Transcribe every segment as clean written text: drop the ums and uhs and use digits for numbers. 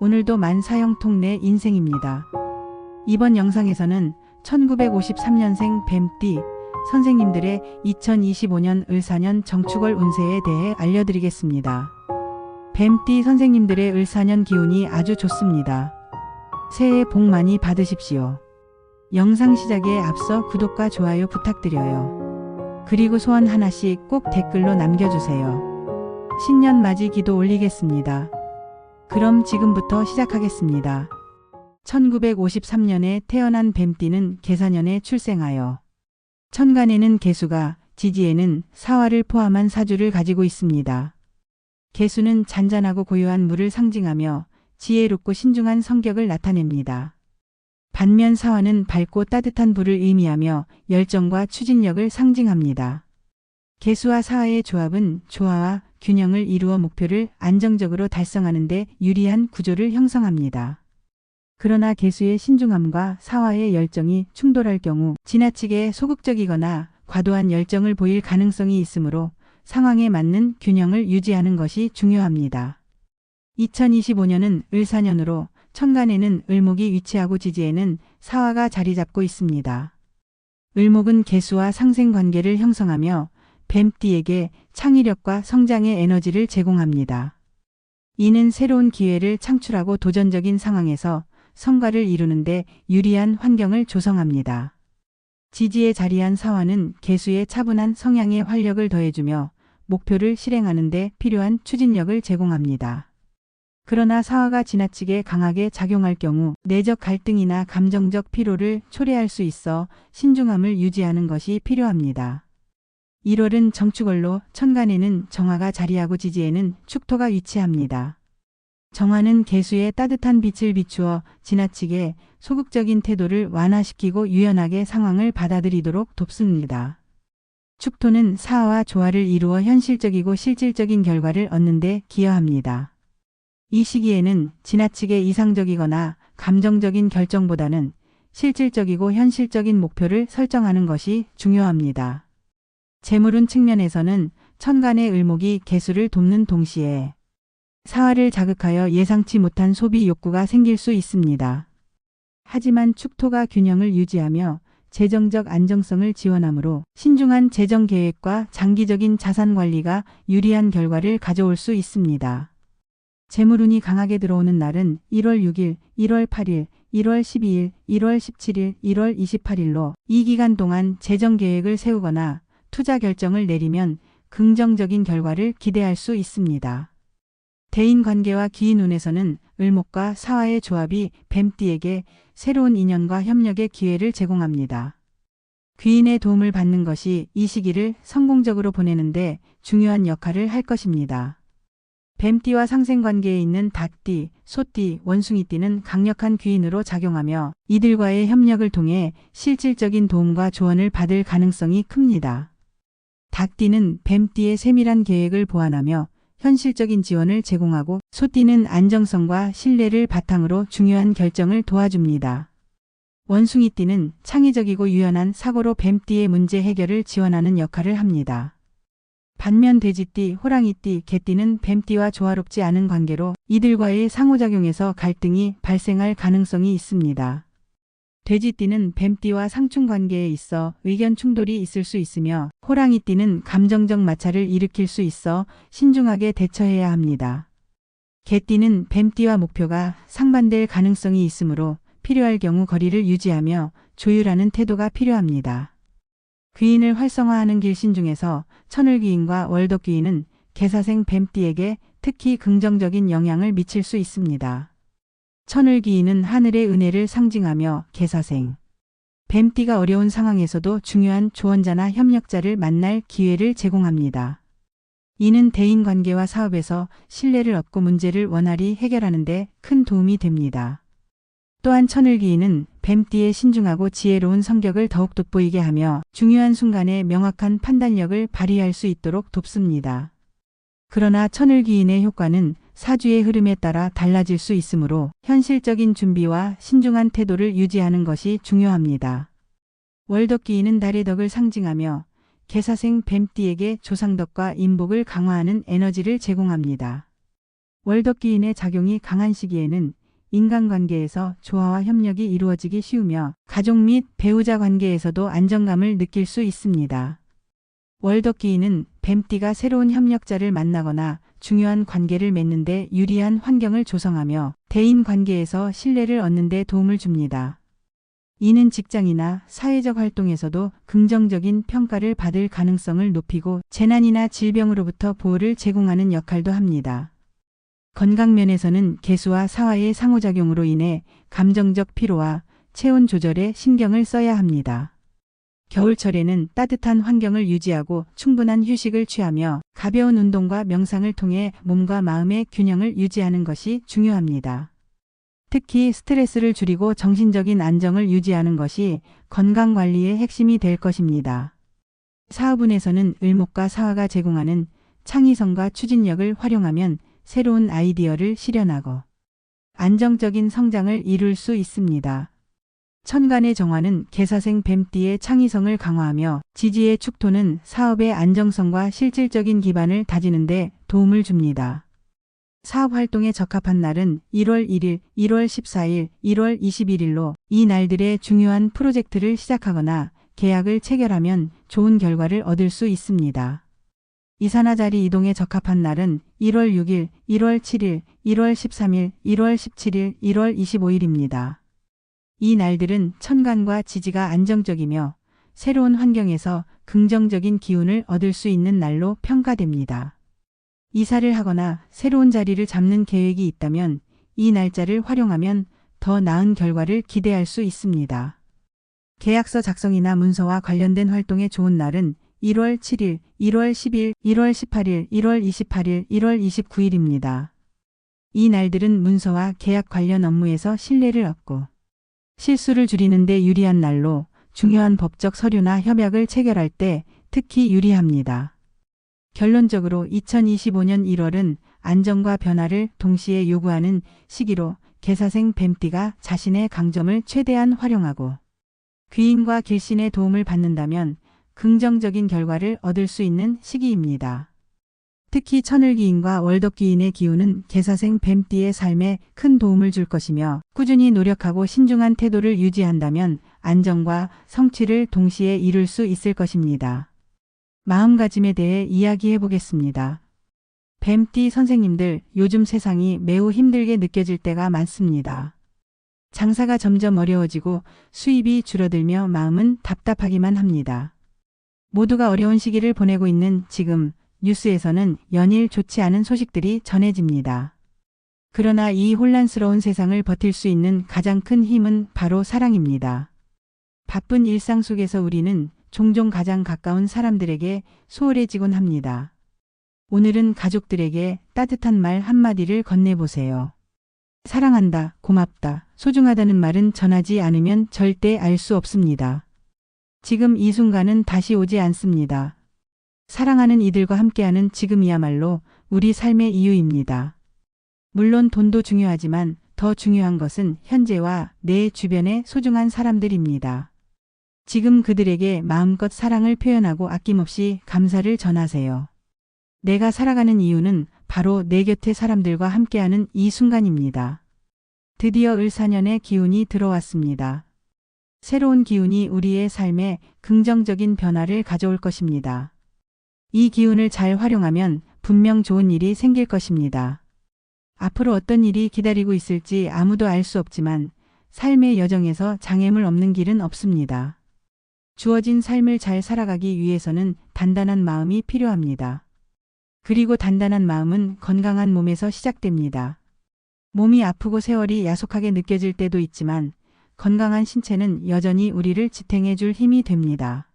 오늘도 만사형통 내 인생입니다. 이번 영상에서는 1953년생 뱀띠 선생님들의 2025년 을사년 정축월 운세에 대해 알려드리겠습니다. 뱀띠 선생님들의 을사년 기운이 아주 좋습니다. 새해 복 많이 받으십시오. 영상 시작에 앞서 구독과 좋아요 부탁드려요. 그리고 소원 하나씩 꼭 댓글로 남겨주세요. 신년 맞이 기도 올리겠습니다. 그럼 지금부터 시작하겠습니다. 1953년에 태어난 뱀띠는 계사년에 출생하여 천간에는 계수가, 지지에는 사화를 포함한 사주를 가지고 있습니다. 계수는 잔잔하고 고요한 물을 상징하며 지혜롭고 신중한 성격을 나타냅니다. 반면 사화는 밝고 따뜻한 불을 의미하며 열정과 추진력을 상징합니다. 계수와 사화의 조합은 조화와 균형을 이루어 목표를 안정적으로 달성하는 데 유리한 구조를 형성합니다. 그러나 계수의 신중함과 사화의 열정이 충돌할 경우 지나치게 소극적이거나 과도한 열정을 보일 가능성이 있으므로 상황에 맞는 균형을 유지하는 것이 중요합니다. 2025년은 을사년으로 천간에는 을목이 위치하고 지지에는 사화가 자리 잡고 있습니다. 을목은 계수와 상생관계를 형성하며 뱀띠에게 창의력과 성장의 에너지를 제공합니다. 이는 새로운 기회를 창출하고 도전적인 상황에서 성과를 이루는데 유리한 환경을 조성합니다. 지지에 자리한 사화는 계수의 차분한 성향에 활력을 더해주며 목표를 실행하는 데 필요한 추진력을 제공합니다. 그러나 사화가 지나치게 강하게 작용할 경우 내적 갈등이나 감정적 피로를 초래할 수 있어 신중함을 유지하는 것이 필요합니다. 1월은 정축월로 천간에는 정화가 자리하고 지지에는 축토가 위치합니다. 정화는 계수의 따뜻한 빛을 비추어 지나치게 소극적인 태도를 완화시키고 유연하게 상황을 받아들이도록 돕습니다. 축토는 사화와 조화를 이루어 현실적이고 실질적인 결과를 얻는 데 기여합니다. 이 시기에는 지나치게 이상적이거나 감정적인 결정보다는 실질적이고 현실적인 목표를 설정하는 것이 중요합니다. 재물운 측면에서는 천간의 을목이 계수를 돕는 동시에 사화를 자극하여 예상치 못한 소비 욕구가 생길 수 있습니다. 하지만 축토가 균형을 유지하며 재정적 안정성을 지원하므로 신중한 재정 계획과 장기적인 자산 관리가 유리한 결과를 가져올 수 있습니다. 재물운이 강하게 들어오는 날은 1월 6일, 1월 8일, 1월 12일, 1월 17일, 1월 28일로 이 기간 동안 재정 계획을 세우거나 투자 결정을 내리면 긍정적인 결과를 기대할 수 있습니다. 대인관계와 기인운에서는 을목과 사화의 조합이 뱀띠에게 새로운 인연과 협력의 기회를 제공합니다. 귀인의 도움을 받는 것이 이 시기를 성공적으로 보내는데 중요한 역할을 할 것입니다. 뱀띠와 상생관계에 있는 닭띠, 소띠, 원숭이띠는 강력한 귀인으로 작용하며 이들과의 협력을 통해 실질적인 도움과 조언을 받을 가능성이 큽니다. 닭띠는 뱀띠의 세밀한 계획을 보완하며 현실적인 지원을 제공하고 소띠는 안정성과 신뢰를 바탕으로 중요한 결정을 도와줍니다. 원숭이띠는 창의적이고 유연한 사고로 뱀띠의 문제 해결을 지원하는 역할을 합니다. 반면 돼지띠, 호랑이띠, 개띠는 뱀띠와 조화롭지 않은 관계로 이들과의 상호작용에서 갈등이 발생할 가능성이 있습니다. 돼지띠는 뱀띠와 상충관계에 있어 의견 충돌이 있을 수 있으며 호랑이띠는 감정적 마찰을 일으킬 수 있어 신중하게 대처해야 합니다. 개띠는 뱀띠와 목표가 상반될 가능성이 있으므로 필요할 경우 거리를 유지하며 조율하는 태도가 필요합니다. 귀인을 활성화하는 길신 중에서 천을귀인과 월덕귀인은 계사생 뱀띠에게 특히 긍정적인 영향을 미칠 수 있습니다. 천을귀인은 하늘의 은혜를 상징하며 계사생 뱀띠가 어려운 상황에서도 중요한 조언자나 협력자를 만날 기회를 제공합니다. 이는 대인관계와 사업에서 신뢰를 얻고 문제를 원활히 해결하는 데 큰 도움이 됩니다. 또한 천을귀인은 뱀띠의 신중하고 지혜로운 성격을 더욱 돋보이게 하며 중요한 순간에 명확한 판단력을 발휘할 수 있도록 돕습니다. 그러나 천을귀인의 효과는 사주의 흐름에 따라 달라질 수 있으므로 현실적인 준비와 신중한 태도를 유지하는 것이 중요합니다. 월덕귀인은 달의 덕을 상징하며 계사생 뱀띠에게 조상덕과 인복을 강화하는 에너지를 제공합니다. 월덕기인의 작용이 강한 시기에는 인간관계에서 조화와 협력이 이루어지기 쉬우며 가족 및 배우자 관계에서도 안정감을 느낄 수 있습니다. 월덕기인은 뱀띠가 새로운 협력자를 만나거나 중요한 관계를 맺는 데 유리한 환경을 조성하며 대인 관계에서 신뢰를 얻는 데 도움을 줍니다. 이는 직장이나 사회적 활동에서도 긍정적인 평가를 받을 가능성을 높이고 재난이나 질병으로부터 보호를 제공하는 역할도 합니다. 건강 면에서는 개수와 사화의 상호작용으로 인해 감정적 피로와 체온 조절에 신경을 써야 합니다. 겨울철에는 따뜻한 환경을 유지하고 충분한 휴식을 취하며 가벼운 운동과 명상을 통해 몸과 마음의 균형을 유지하는 것이 중요합니다. 특히 스트레스를 줄이고 정신적인 안정을 유지하는 것이 건강관리의 핵심이 될 것입니다. 사업운에서는 을목과 사화가 제공하는 창의성과 추진력을 활용하면 새로운 아이디어를 실현하고 안정적인 성장을 이룰 수 있습니다. 천간의 정화는 개사생 뱀띠의 창의성을 강화하며 지지의 축토는 사업의 안정성과 실질적인 기반을 다지는 데 도움을 줍니다. 사업 활동에 적합한 날은 1월 1일, 1월 14일, 1월 21일로 이 날들의 중요한 프로젝트를 시작하거나 계약을 체결하면 좋은 결과를 얻을 수 있습니다. 이사나 자리 이동에 적합한 날은 1월 6일, 1월 7일, 1월 13일, 1월 17일, 1월 25일입니다. 이 날들은 천간과 지지가 안정적이며 새로운 환경에서 긍정적인 기운을 얻을 수 있는 날로 평가됩니다. 이사를 하거나 새로운 자리를 잡는 계획이 있다면 이 날짜를 활용하면 더 나은 결과를 기대할 수 있습니다. 계약서 작성이나 문서와 관련된 활동에 좋은 날은 1월 7일, 1월 10일, 1월 18일, 1월 28일, 1월 29일입니다. 이 날들은 문서와 계약 관련 업무에서 신뢰를 얻고 실수를 줄이는 데 유리한 날로 중요한 법적 서류나 협약을 체결할 때 특히 유리합니다. 결론적으로 2025년 1월은 안정과 변화를 동시에 요구하는 시기로 개사생 뱀띠가 자신의 강점을 최대한 활용하고 귀인과 길신의 도움을 받는다면 긍정적인 결과를 얻을 수 있는 시기입니다. 특히 천을기인과 월덕기인의 기운은 개사생 뱀띠의 삶에 큰 도움을 줄 것이며 꾸준히 노력하고 신중한 태도를 유지한다면 안정과 성취를 동시에 이룰 수 있을 것입니다. 마음가짐에 대해 이야기해 보겠습니다. 뱀띠 선생님들, 요즘 세상이 매우 힘들게 느껴질 때가 많습니다. 장사가 점점 어려워지고 수입이 줄어들며 마음은 답답하기만 합니다. 모두가 어려운 시기를 보내고 있는 지금 뉴스에서는 연일 좋지 않은 소식들이 전해집니다. 그러나 이 혼란스러운 세상을 버틸 수 있는 가장 큰 힘은 바로 사랑입니다. 바쁜 일상 속에서 우리는 종종 가장 가까운 사람들에게 소홀해지곤 합니다. 오늘은 가족들에게 따뜻한 말 한마디를 건네보세요. 사랑한다, 고맙다, 소중하다는 말은 전하지 않으면 절대 알 수 없습니다. 지금 이 순간은 다시 오지 않습니다. 사랑하는 이들과 함께하는 지금이야말로 우리 삶의 이유입니다. 물론 돈도 중요하지만 더 중요한 것은 현재와 내 주변의 소중한 사람들입니다. 지금 그들에게 마음껏 사랑을 표현하고 아낌없이 감사를 전하세요. 내가 살아가는 이유는 바로 내 곁의 사람들과 함께하는 이 순간입니다. 드디어 을사년의 기운이 들어왔습니다. 새로운 기운이 우리의 삶에 긍정적인 변화를 가져올 것입니다. 이 기운을 잘 활용하면 분명 좋은 일이 생길 것입니다. 앞으로 어떤 일이 기다리고 있을지 아무도 알 수 없지만 삶의 여정에서 장애물 없는 길은 없습니다. 주어진 삶을 잘 살아가기 위해서는 단단한 마음이 필요합니다. 그리고 단단한 마음은 건강한 몸에서 시작됩니다. 몸이 아프고 세월이 야속하게 느껴질 때도 있지만 건강한 신체는 여전히 우리를 지탱해 줄 힘이 됩니다.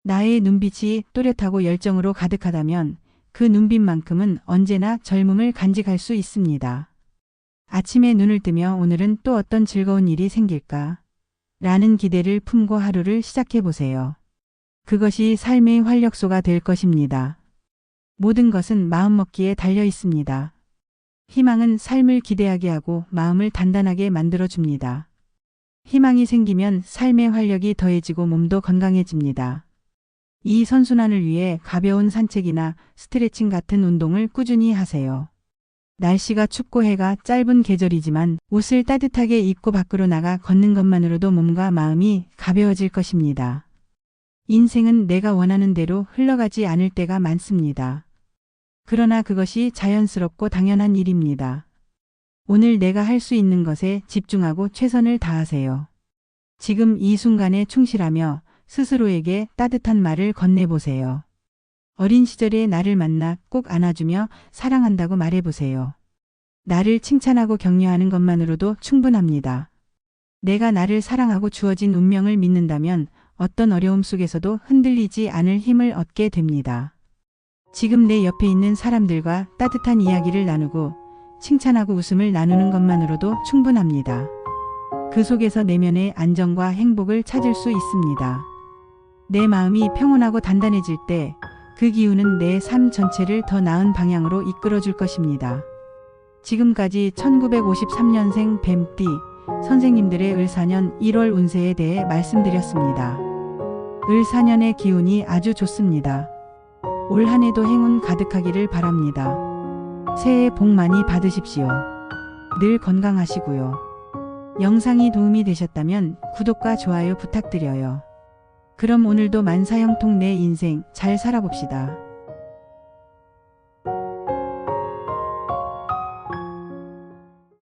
나의 눈빛이 또렷하고 열정으로 가득하다면 그 눈빛만큼은 언제나 젊음을 간직할 수 있습니다. 아침에 눈을 뜨며 오늘은 또 어떤 즐거운 일이 생길까? 라는 기대를 품고 하루를 시작해 보세요. 그것이 삶의 활력소가 될 것입니다. 모든 것은 마음먹기에 달려 있습니다. 희망은 삶을 기대하게 하고 마음을 단단하게 만들어줍니다. 희망이 생기면 삶의 활력이 더해지고 몸도 건강해집니다. 이 선순환을 위해 가벼운 산책이나 스트레칭 같은 운동을 꾸준히 하세요. 날씨가 춥고 해가 짧은 계절이지만 옷을 따뜻하게 입고 밖으로 나가 걷는 것만으로도 몸과 마음이 가벼워질 것입니다. 인생은 내가 원하는 대로 흘러가지 않을 때가 많습니다. 그러나 그것이 자연스럽고 당연한 일입니다. 오늘 내가 할 수 있는 것에 집중하고 최선을 다하세요. 지금 이 순간에 충실하며 스스로에게 따뜻한 말을 건네보세요. 어린 시절에 나를 만나 꼭 안아주며 사랑한다고 말해보세요. 나를 칭찬하고 격려하는 것만으로도 충분합니다. 내가 나를 사랑하고 주어진 운명을 믿는다면 어떤 어려움 속에서도 흔들리지 않을 힘을 얻게 됩니다. 지금 내 옆에 있는 사람들과 따뜻한 이야기를 나누고 칭찬하고 웃음을 나누는 것만으로도 충분합니다. 그 속에서 내면의 안정과 행복을 찾을 수 있습니다. 내 마음이 평온하고 단단해질 때 그 기운은 내 삶 전체를 더 나은 방향으로 이끌어 줄 것입니다. 지금까지 1953년생 뱀띠 선생님들의 을사년 1월 운세에 대해 말씀드렸습니다. 을사년의 기운이 아주 좋습니다. 올 한 해도 행운 가득하기를 바랍니다. 새해 복 많이 받으십시오. 늘 건강하시고요. 영상이 도움이 되셨다면 구독과 좋아요 부탁드려요. 그럼 오늘도 만사형통 내 인생 잘 살아봅시다.